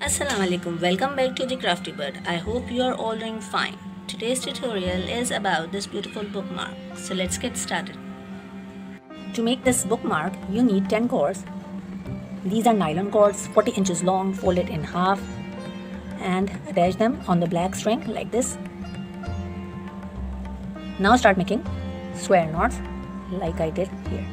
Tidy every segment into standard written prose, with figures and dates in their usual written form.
Assalamu alaikum, welcome back to the Crafty Bird. I hope you are all doing fine. Today's tutorial is about this beautiful bookmark. So let's get started. To make this bookmark, you need 10 cords. These are nylon cords, 40 inches long, folded in half and attach them on the black string like this. Now start making square knots like I did here.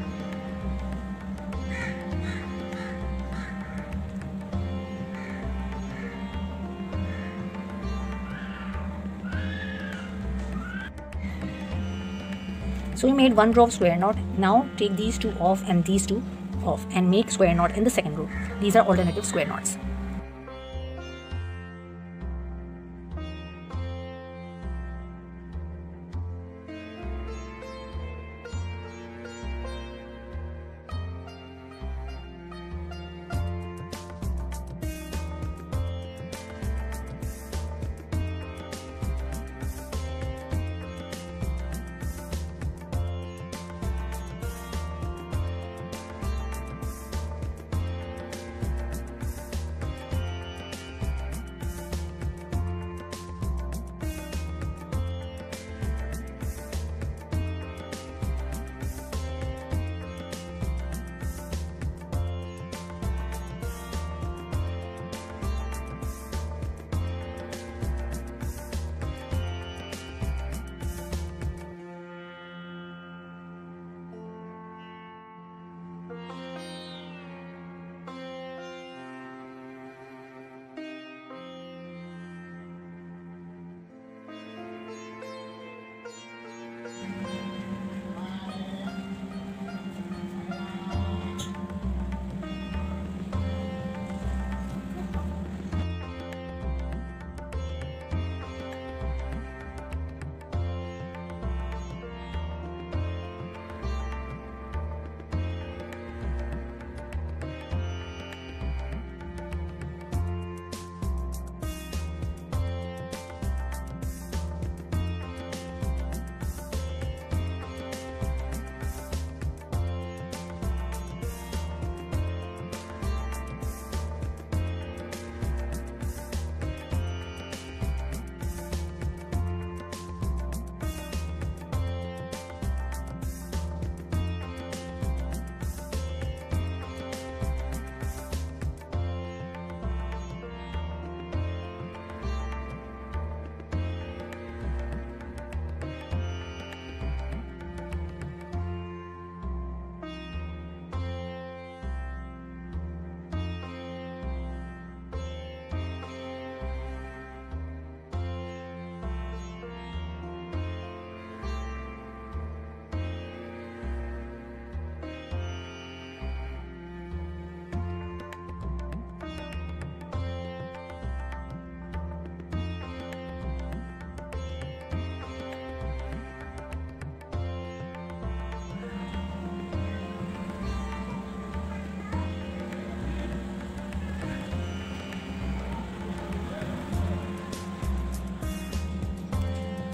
So we made one row of square knot. Now take these two off and these two off and make square knot in the second row. These are alternative square knots.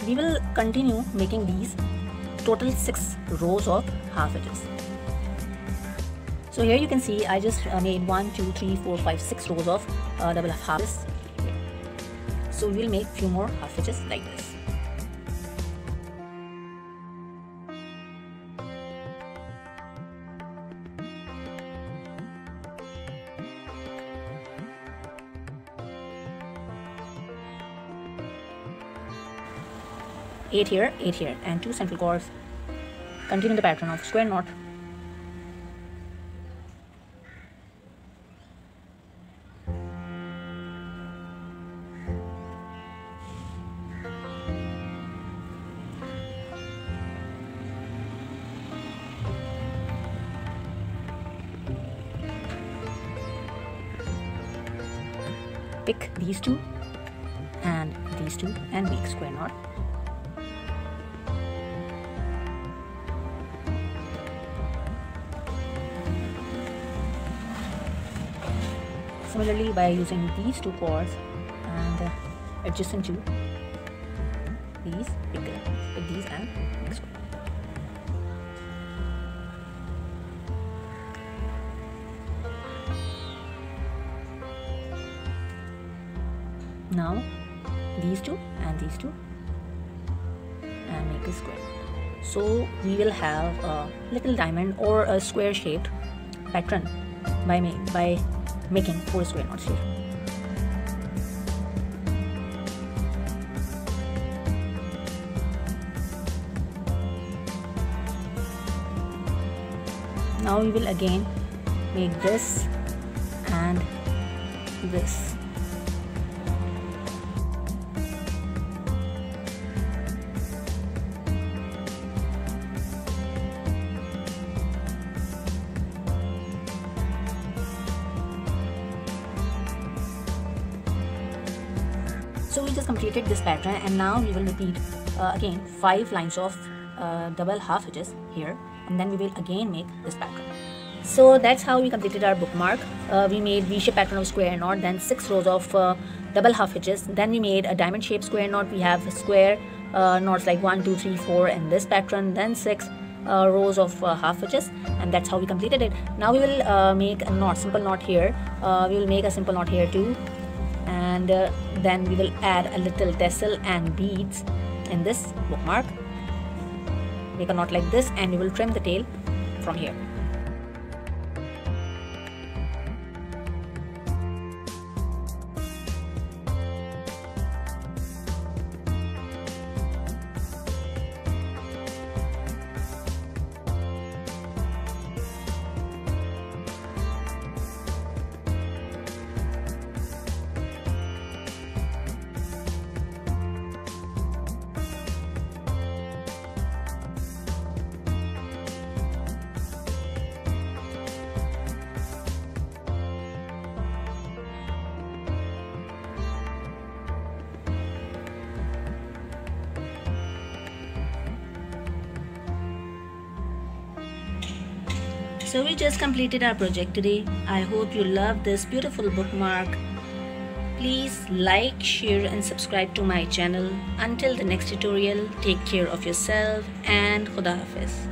We will continue making these total 6 rows of half edges. So here you can see I just made 1, 2, 3, 4, 5, 6 rows of double half edges. So we will make few more half edges like this. Eight here, and 2 central cords. Continue the pattern of square knot. Pick these two and these two and make square knot. Similarly, by using these two cords and adjacent to these, pick these and make square. Now these two and these two, and make a square. So we will have a little diamond or a square shaped pattern by making 4 square knots here. Now we will again make this and this. So we just completed this pattern, and now we will repeat again 5 lines of double half hitches here, and then we will again make this pattern. So that's how we completed our bookmark. We made V-shaped pattern of square knot, then 6 rows of double half hitches, then we made a diamond shaped square knot. We have square knots like 1, 2, 3, 4 in this pattern, then 6 rows of half hitches, and that's how we completed it. Now we will make a knot, simple knot here. We will make a simple knot here too, and then we will add a little tassel and beads in this bookmark. Make a knot like this, and we will trim the tail from here. So we just completed our project today. I hope you love this beautiful bookmark. Please like, share and subscribe to my channel. Until the next tutorial, take care of yourself and Khuda Hafiz.